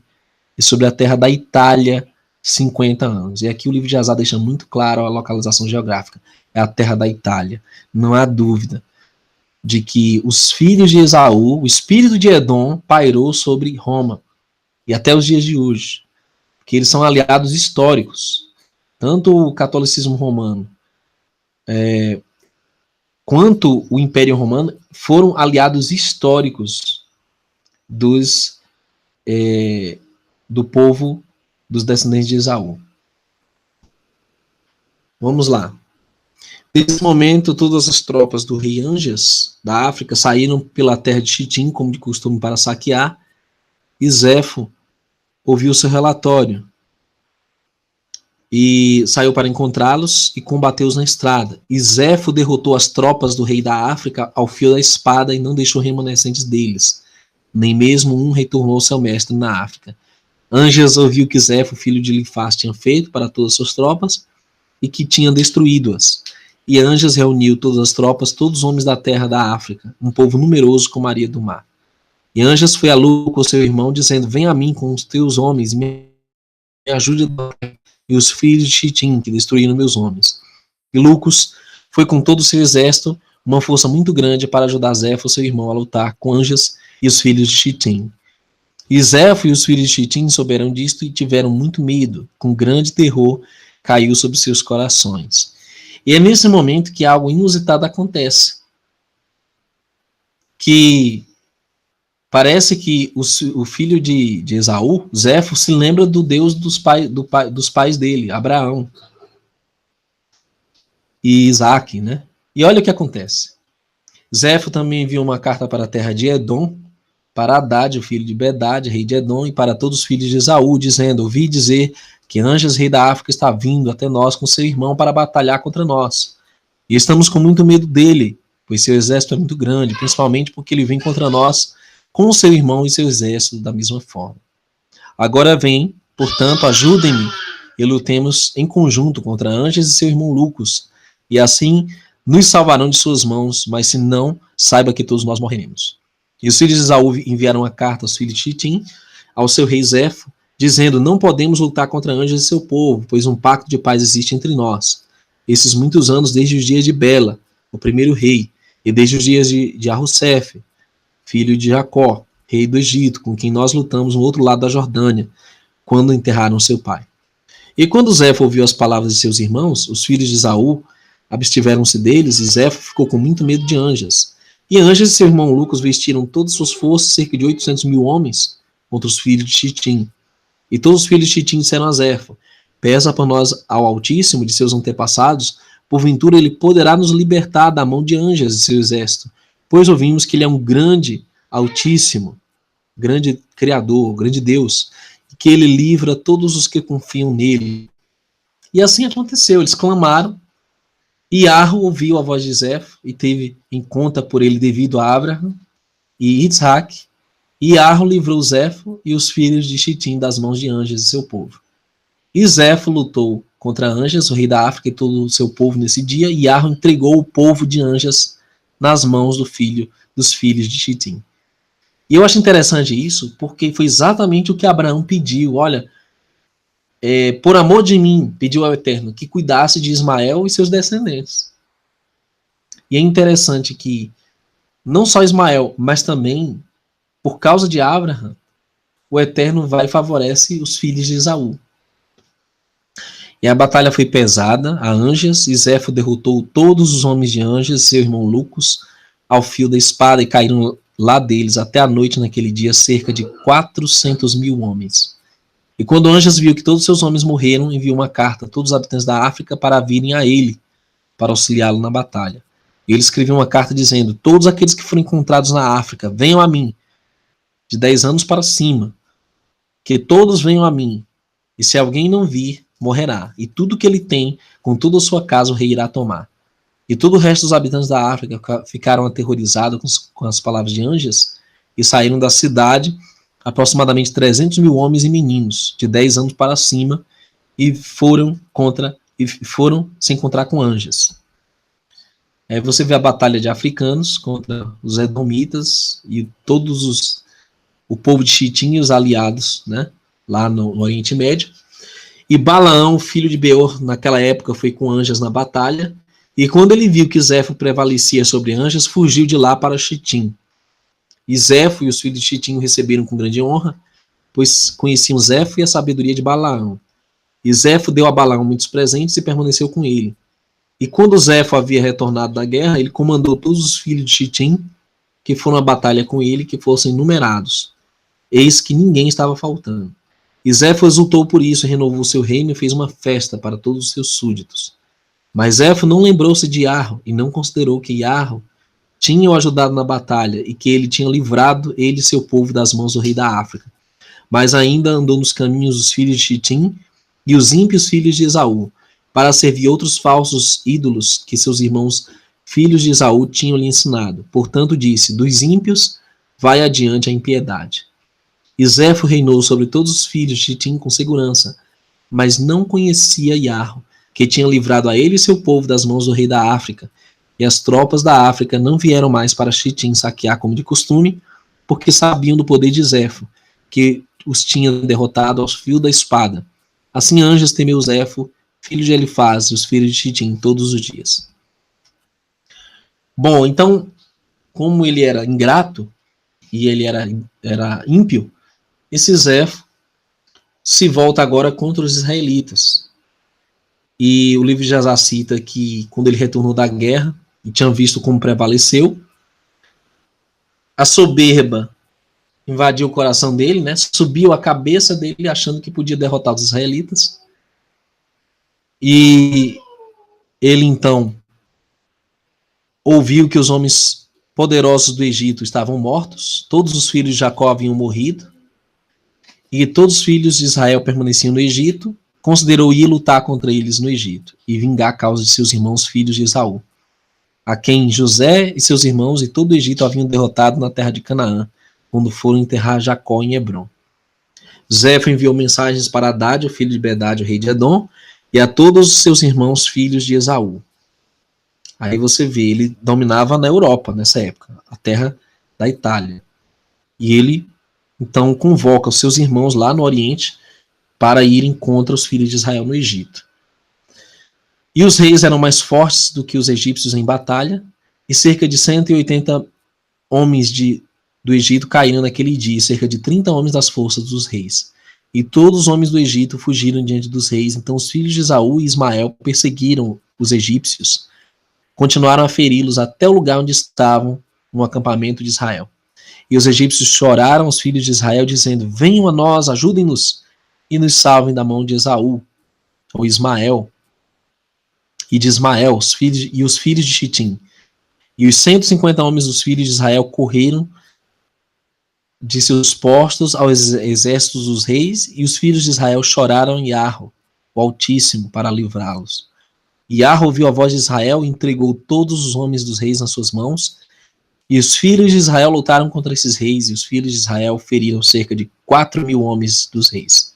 e sobre a terra da Itália 50 anos. E aqui o livro de Azar deixa muito claro a localização geográfica. É a terra da Itália. Não há dúvida de que os filhos de Esaú, o espírito de Edom, pairou sobre Roma. E até os dias de hoje. Que eles são aliados históricos. Tanto o catolicismo romano quanto o Império Romano foram aliados históricos do povo dos descendentes de Esaú. Vamos lá. Nesse momento, todas as tropas do rei Anjas, da África, saíram pela terra de Chitim, como de costume, para saquear, e Zefo ouviu seu relatório e saiu para encontrá-los e combateu-os na estrada. E Zefo derrotou as tropas do rei da África ao fio da espada e não deixou remanescentes deles. Nem mesmo um retornou ao seu mestre na África. Anjas ouviu que Zefo, filho de Elifaz, tinha feito para todas as suas tropas e que tinha destruído-as. E Anjas reuniu todas as tropas, todos os homens da terra da África, um povo numeroso como a areia do mar. E Anjas foi a luta com seu irmão, dizendo: vem a mim com os teus homens e me ajude e os filhos de Chitim, que destruíram meus homens. E Lucos foi com todo o seu exército, uma força muito grande para ajudar Zefo, seu irmão, a lutar com Anjas e os filhos de Chitim. E Zefo e os filhos de Chitim souberam disto e tiveram muito medo, com grande terror caiu sobre seus corações. E é nesse momento que algo inusitado acontece. Que parece que o filho de Esaú, Zefo, se lembra do Deus dos pais dele, Abraão e Isaac, né? E olha o que acontece. Zefo também enviou uma carta para a terra de Edom, para Haddad, o filho de Bedad, rei de Edom, e para todos os filhos de Esaú, dizendo: ouvi dizer que Anjas, rei da África, está vindo até nós com seu irmão para batalhar contra nós. E estamos com muito medo dele, pois seu exército é muito grande, principalmente porque ele vem contra nós com o seu irmão e seu exército da mesma forma. Agora vem, portanto, ajudem-me e lutemos em conjunto contra Anjas e seu irmão Lucos, e assim nos salvarão de suas mãos, mas se não, saiba que todos nós morreremos. E os filhos de Esaú enviaram a carta aos filhos de Chitim, ao seu rei Zefo, dizendo: não podemos lutar contra Anjas e seu povo, pois um pacto de paz existe entre nós. Esses muitos anos, desde os dias de Bela, o primeiro rei, e desde os dias de Arrussef, filho de Jacó, rei do Egito, com quem nós lutamos no outro lado da Jordânia, quando enterraram seu pai. E quando Zefo ouviu as palavras de seus irmãos, os filhos de Esaú abstiveram-se deles, e Zefo ficou com muito medo de Anjas. E Anjas e seu irmão Lucas vestiram todas suas forças, cerca de 800 mil homens, contra os filhos de Chitim. E todos os filhos de Chitim disseram a Zefo: peça por nós ao Altíssimo de seus antepassados, porventura ele poderá nos libertar da mão de Anjas e seu exército, pois ouvimos que ele é um grande Altíssimo, grande Criador, grande Deus, e que ele livra todos os que confiam nele. E assim aconteceu, eles clamaram, e Arro ouviu a voz de Zefo e teve em conta por ele devido a Abraham e Isaac, e Arro livrou Zefo e os filhos de Chitim das mãos de Anjas e seu povo. E Zefo lutou contra Anjas, o rei da África, e todo o seu povo nesse dia, e Arro entregou o povo de Anjas nas mãos dos filhos de Chitim. E eu acho interessante isso, porque foi exatamente o que Abraão pediu. Olha, por amor de mim, pediu ao Eterno que cuidasse de Ismael e seus descendentes. E é interessante que não só Ismael, mas também, por causa de Abraham, o Eterno vai e favorece os filhos de Esaú. E a batalha foi pesada a Anjas, e Zefo derrotou todos os homens de Anjas, seu irmão Lucos, ao fio da espada, e caíram lá deles até a noite naquele dia cerca de 400.000 homens. E quando Anjas viu que todos os seus homens morreram, enviou uma carta a todos os habitantes da África para virem a ele, para auxiliá-lo na batalha. E ele escreveu uma carta dizendo: todos aqueles que forem encontrados na África, venham a mim, de 10 anos para cima, que todos venham a mim, e se alguém não vir, morrerá, e tudo que ele tem, com toda a sua casa, o rei irá tomar. E todo o resto dos habitantes da África ficaram aterrorizados com as palavras de Anjas, e saíram da cidade aproximadamente 300.000 homens e meninos, de 10 anos para cima, e foram se encontrar com Anjas. Aí você vê a batalha de africanos contra os edomitas e o povo de Chitim e os aliados, né, lá no Oriente Médio. E Balaão, filho de Beor, naquela época foi com Anjas na batalha, e quando ele viu que Zéfo prevalecia sobre Anjas, fugiu de lá para Chitim. E Zéfo e os filhos de Chitim o receberam com grande honra, pois conheciam Zéfo e a sabedoria de Balaão. E Zéfo deu a Balaão muitos presentes e permaneceu com ele. E quando Zéfo havia retornado da guerra, ele comandou todos os filhos de Chitim que foram à batalha com ele, que fossem numerados. Eis que ninguém estava faltando. E Zéfo exultou por isso, renovou seu reino e fez uma festa para todos os seus súditos. Mas Zéfo não lembrou-se de Iarro, e não considerou que Iarro tinha o ajudado na batalha, e que ele tinha livrado ele e seu povo das mãos do rei da África. Mas ainda andou nos caminhos dos filhos de Chitim e os ímpios filhos de Esaú, para servir outros falsos ídolos que seus irmãos filhos de Esaú tinham lhe ensinado. Portanto disse: dos ímpios vai adiante a impiedade. E Zéfo reinou sobre todos os filhos de Chitim com segurança, mas não conhecia Iarro, que tinha livrado a ele e seu povo das mãos do rei da África. E as tropas da África não vieram mais para Chitim saquear como de costume, porque sabiam do poder de Zéfo, que os tinha derrotado aos fios da espada. Assim Anjas temeu Zéfo, filho de Elifaz, e os filhos de Chitim todos os dias. Bom, então, como ele era ingrato, e ele era ímpio, esse Zéfo se volta agora contra os israelitas. E o livro de Jasar cita que quando ele retornou da guerra, e tinha visto como prevaleceu, a soberba invadiu o coração dele, né? Subiu a cabeça dele achando que podia derrotar os israelitas. E ele então ouviu que os homens poderosos do Egito estavam mortos, todos os filhos de Jacó haviam morrido, e todos os filhos de Israel permaneciam no Egito. Considerou ir lutar contra eles no Egito e vingar a causa de seus irmãos filhos de Esaú, a quem José e seus irmãos e todo o Egito haviam derrotado na terra de Canaã, quando foram enterrar Jacó em Hebrom. Zéfo enviou mensagens para Haddad, o filho de Bedade, o rei de Edom, e a todos os seus irmãos filhos de Esaú. Aí você vê, ele dominava na Europa nessa época, a terra da Itália. E ele então convoca os seus irmãos lá no Oriente para irem contra os filhos de Israel no Egito. E os reis eram mais fortes do que os egípcios em batalha, e cerca de 180 homens do Egito caíram naquele dia, cerca de 30 homens das forças dos reis. E todos os homens do Egito fugiram diante dos reis. Então os filhos de Esaú e Ismael perseguiram os egípcios, continuaram a feri-los até o lugar onde estavam, no acampamento de Israel. E os egípcios choraram aos filhos de Israel, dizendo: venham a nós, ajudem-nos, e nos salvem da mão de Esaú, ou Ismael, e de Ismael, os filhos de Chitim. E os 150 homens dos filhos de Israel correram de seus postos aos exércitos dos reis, e os filhos de Israel choraram em Iarro, o Altíssimo, para livrá-los. E Iarro ouviu a voz de Israel e entregou todos os homens dos reis nas suas mãos, e os filhos de Israel lutaram contra esses reis, e os filhos de Israel feriram cerca de 4.000 homens dos reis.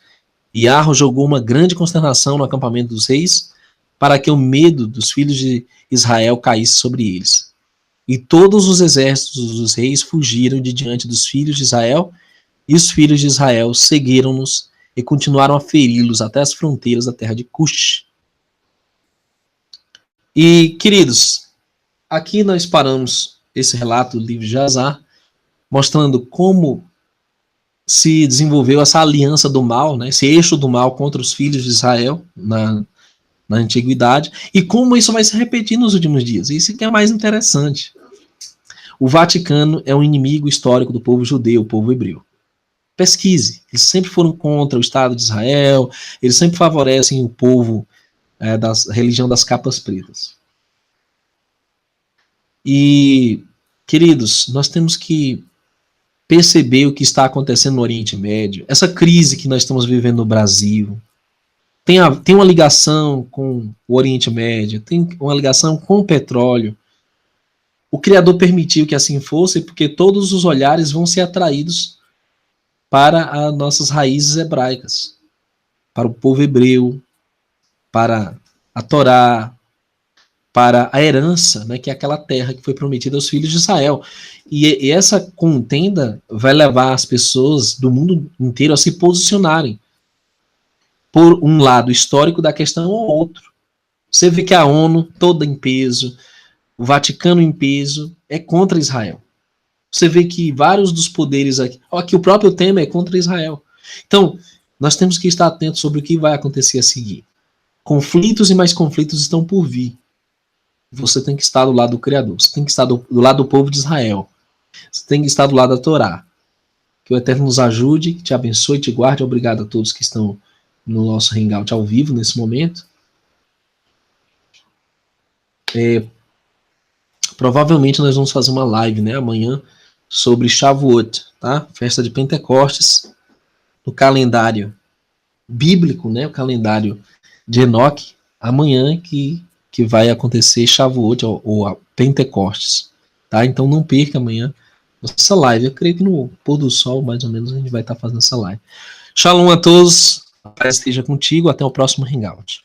E Iarro jogou uma grande consternação no acampamento dos reis, para que o medo dos filhos de Israel caísse sobre eles. E todos os exércitos dos reis fugiram de diante dos filhos de Israel, e os filhos de Israel seguiram-nos e continuaram a feri-los até as fronteiras da terra de Cush. E, queridos, aqui nós paramos esse relato do livro de Jasar, mostrando como se desenvolveu essa aliança do mal, né, esse eixo do mal contra os filhos de Israel na antiguidade, e como isso vai se repetir nos últimos dias. Isso que é mais interessante. O Vaticano é um inimigo histórico do povo judeu, o povo hebreu. Pesquise. Eles sempre foram contra o Estado de Israel, eles sempre favorecem o povo da religião das capas pretas. E, queridos, nós temos que perceber o que está acontecendo no Oriente Médio, essa crise que nós estamos vivendo no Brasil, tem uma ligação com o Oriente Médio, tem uma ligação com o petróleo. O Criador permitiu que assim fosse, porque todos os olhares vão ser atraídos para as nossas raízes hebraicas, para o povo hebreu, para a Torá, para a herança, né, que é aquela terra que foi prometida aos filhos de Israel. E essa contenda vai levar as pessoas do mundo inteiro a se posicionarem por um lado histórico da questão ou outro. Você vê que a ONU, toda em peso, o Vaticano em peso, é contra Israel. Você vê que vários dos poderes aqui o próprio tema é contra Israel. Então, nós temos que estar atentos sobre o que vai acontecer a seguir. Conflitos e mais conflitos estão por vir. Você tem que estar do lado do Criador, você tem que estar do lado do povo de Israel, você tem que estar do lado da Torá. Que o Eterno nos ajude, te abençoe, te guarde. Obrigado a todos que estão no nosso Hangout ao vivo nesse momento. Provavelmente nós vamos fazer uma live, né, amanhã sobre Shavuot, tá? Festa de Pentecostes, no calendário bíblico, né, o calendário de Enoque, amanhã que vai acontecer Shavuot ou a Pentecostes, tá? Então não perca amanhã essa live. Eu creio que no pôr do sol, mais ou menos, a gente vai estar fazendo essa live. Shalom a todos, a paz esteja contigo, até o próximo Hangout.